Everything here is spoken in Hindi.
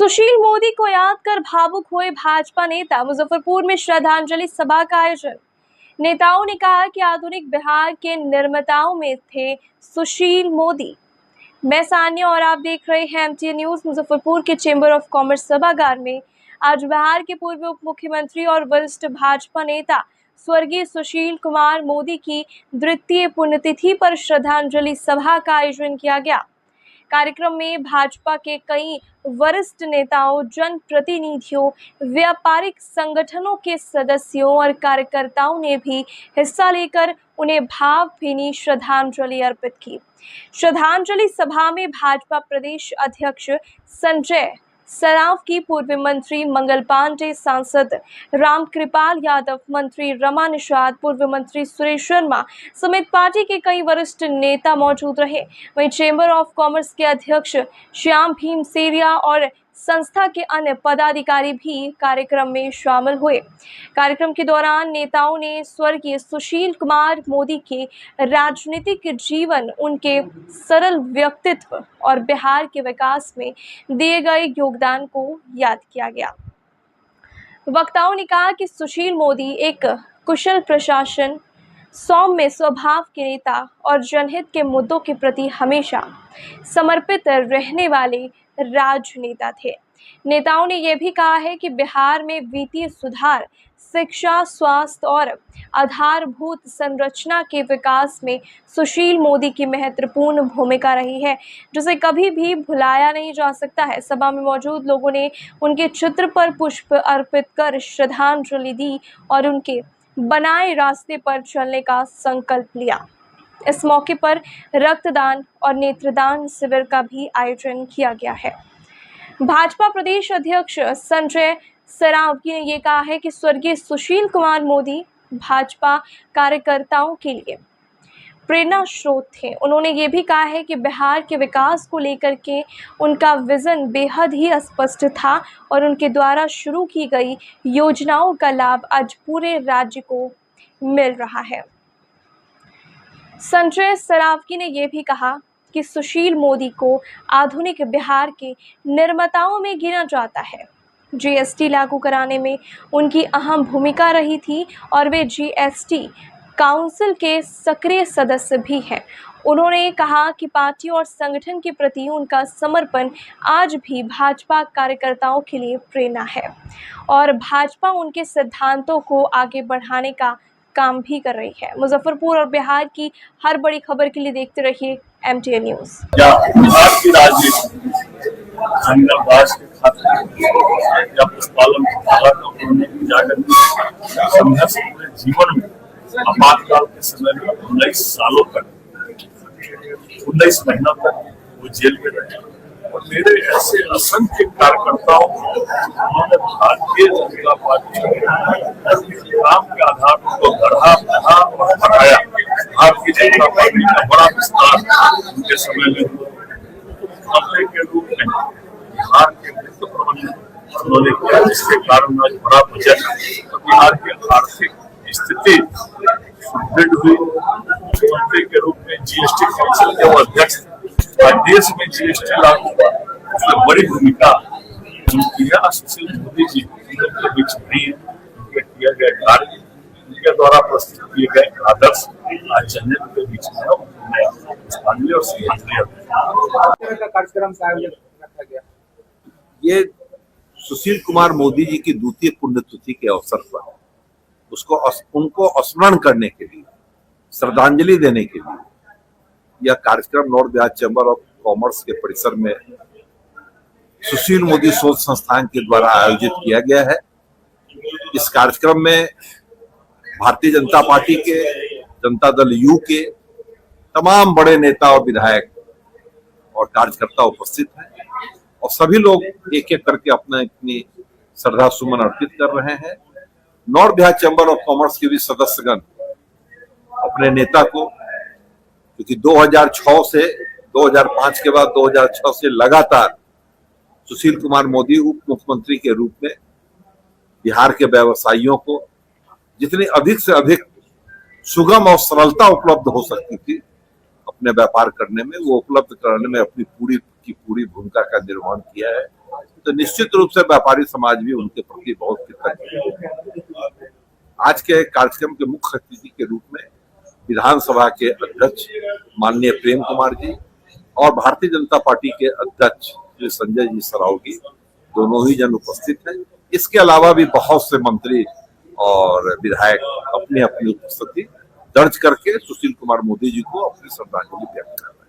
सुशील मोदी को याद कर भावुक हुए भाजपा नेता। मुजफ्फरपुर में श्रद्धांजलि सभा का आयोजन। नेताओं ने कहा कि आधुनिक बिहार के निर्माताओं में थे सुशील मोदी। मैं सान्या और आप देख रहे हैं एमटीएन न्यूज। मुजफ्फरपुर के चेंबर ऑफ कॉमर्स सभागार में आज बिहार के पूर्व उप मुख्यमंत्री और वरिष्ठ भाजपा नेता स्वर्गीय सुशील कुमार मोदी की द्वितीय पुण्यतिथि पर श्रद्धांजलि सभा का आयोजन किया गया। कार्यक्रम में भाजपा के कई वरिष्ठ नेताओं, जनप्रतिनिधियों, व्यापारिक संगठनों के सदस्यों और कार्यकर्ताओं ने भी हिस्सा लेकर उन्हें भावभीनी श्रद्धांजलि अर्पित की। श्रद्धांजलि सभा में भाजपा प्रदेश अध्यक्ष संजय सरावगी, पूर्व मंत्री मंगल पांडे, सांसद रामकृपाल यादव, मंत्री रमा निषाद, पूर्व मंत्री सुरेश शर्मा समेत पार्टी के कई वरिष्ठ नेता मौजूद रहे। वहीं चेंबर ऑफ कॉमर्स के अध्यक्ष श्याम भीम सेरिया और संस्था के अन्य पदाधिकारी भी कार्यक्रम में शामिल हुए। कार्यक्रम के दौरान नेताओं ने स्वर्गीय सुशील कुमार मोदी के राजनीतिक जीवन, उनके सरल व्यक्तित्व और बिहार के विकास में दिए गए योगदान को याद किया गया। वक्ताओं ने कहा कि सुशील मोदी एक कुशल प्रशासन, सौम्य स्वभाव के नेता और जनहित के मुद्दों के प्रति हमेशा समर्पित रहने वाले राजनेता थे। नेताओं ने यह भी कहा है कि बिहार में वित्तीय सुधार, शिक्षा, स्वास्थ्य और आधारभूत संरचना के विकास में सुशील मोदी की महत्वपूर्ण भूमिका रही है, जिसे कभी भी भुलाया नहीं जा सकता है। सभा में मौजूद लोगों ने उनके चित्र पर पुष्प अर्पित कर श्रद्धांजलि दी और उनके बनाए रास्ते पर चलने का संकल्प लिया। इस मौके पर रक्तदान और नेत्रदान शिविर का भी आयोजन किया गया है। भाजपा प्रदेश अध्यक्ष संजय सरावगी ने यह कहा है कि स्वर्गीय सुशील कुमार मोदी भाजपा कार्यकर्ताओं के लिए प्रेरणा स्रोत थे। उन्होंने ये भी कहा है कि बिहार के विकास को लेकर के उनका विजन बेहद ही स्पष्ट था और उनके द्वारा शुरू की गई योजनाओं का लाभ आज पूरे राज्य को मिल रहा है। संजय सरावगी ने यह भी कहा कि सुशील मोदी को आधुनिक बिहार के निर्माताओं में गिना जाता है। जीएसटी लागू कराने में उनकी अहम भूमिका रही थी और वे जीएसटी काउंसिल के सक्रिय सदस्य भी हैं। उन्होंने कहा कि पार्टी और संगठन के प्रति उनका समर्पण आज भी भाजपा कार्यकर्ताओं के लिए प्रेरणा है और भाजपा उनके सिद्धांतों को आगे बढ़ाने का काम भी कर रही है। मुजफ्फरपुर और बिहार की हर बड़ी खबर के लिए देखते रहिए एमटीएन न्यूज। बिहार की राजनीति जंगलराज के खातिर या पशुपालन संघर्ष पूरे जीवन में आपातकाल के समय में 19 सालों तक 19 महीनों तक वो जेल में रहे और मेरे ऐसे असंख्य कार्यकर्ताओं को उन्होंने भारतीय जनता पार्टी काम के आधार पर गढ़ा बढ़ा और बढ़ाया। भारतीय जनता पार्टी का बड़ा विस्तार उनके समय में मंत्री के रूप में बिहार के वित्त प्रबंधन उन्होंने किया, जिसके कारण आज बड़ा बजट बिहार की आर्थिक स्थिति सुदृढ़ हुई। मुख्यमंत्री के रूप में जीएसटी काउंसिल के वो अध्यक्ष और देश में जीएसटी लागू जो बड़ी भूमिका उनकी है। सुशील मोदी जी के बीच भी उनके किए गए कार्य, उनके द्वारा प्रस्तुत किए गए आदर्श आज जनता के बीच में उन्हें और श्रद्धांजलि कार्यक्रम का आयोजन रखा गया। ये सुशील कुमार मोदी जी की द्वितीय पुण्यतिथि के अवसर पर उनको स्मरण करने के लिए, श्रद्धांजलि देने के लिए यह कार्यक्रम north Bihar chamber of commerce के परिसर में सुशील मोदी शोध संस्थान के द्वारा आयोजित किया गया है। इस कार्यक्रम में भारतीय जनता पार्टी के, जनता दल यू के तमाम बड़े नेता और विधायक और कार्यकर्ता उपस्थित हैं और सभी लोग एक एक करके अपनी श्रद्धा सुमन अर्पित कर रहे हैं। North Bihar chamber of commerce के भी सदस्यगण अपने नेता को, क्योंकि 2006 से 2005 के बाद 2006 से लगातार सुशील कुमार मोदी उप मुख्यमंत्री के रूप में बिहार के व्यवसायियों को जितनी अधिक से अधिक सुगम और सरलता उपलब्ध हो सकती थी अपने व्यापार करने में, वो उपलब्ध कराने में अपनी पूरी भूमिका का निर्वहन किया है। तो निश्चित रूप से व्यापारी समाज भी उनके प्रति बहुत कृतज्ञ है। आज के कार्यक्रम के मुख्य अतिथि के रूप में विधानसभा के अध्यक्ष माननीय प्रेम कुमार जी और भारतीय जनता पार्टी के अध्यक्ष श्री संजय जी सरावगी दोनों ही जन उपस्थित हैं। इसके अलावा भी बहुत से मंत्री और विधायक अपनी अपनी उपस्थिति दर्ज करके सुशील कुमार मोदी जी को अपनी श्रद्धांजलि व्यक्त कर रहे हैं।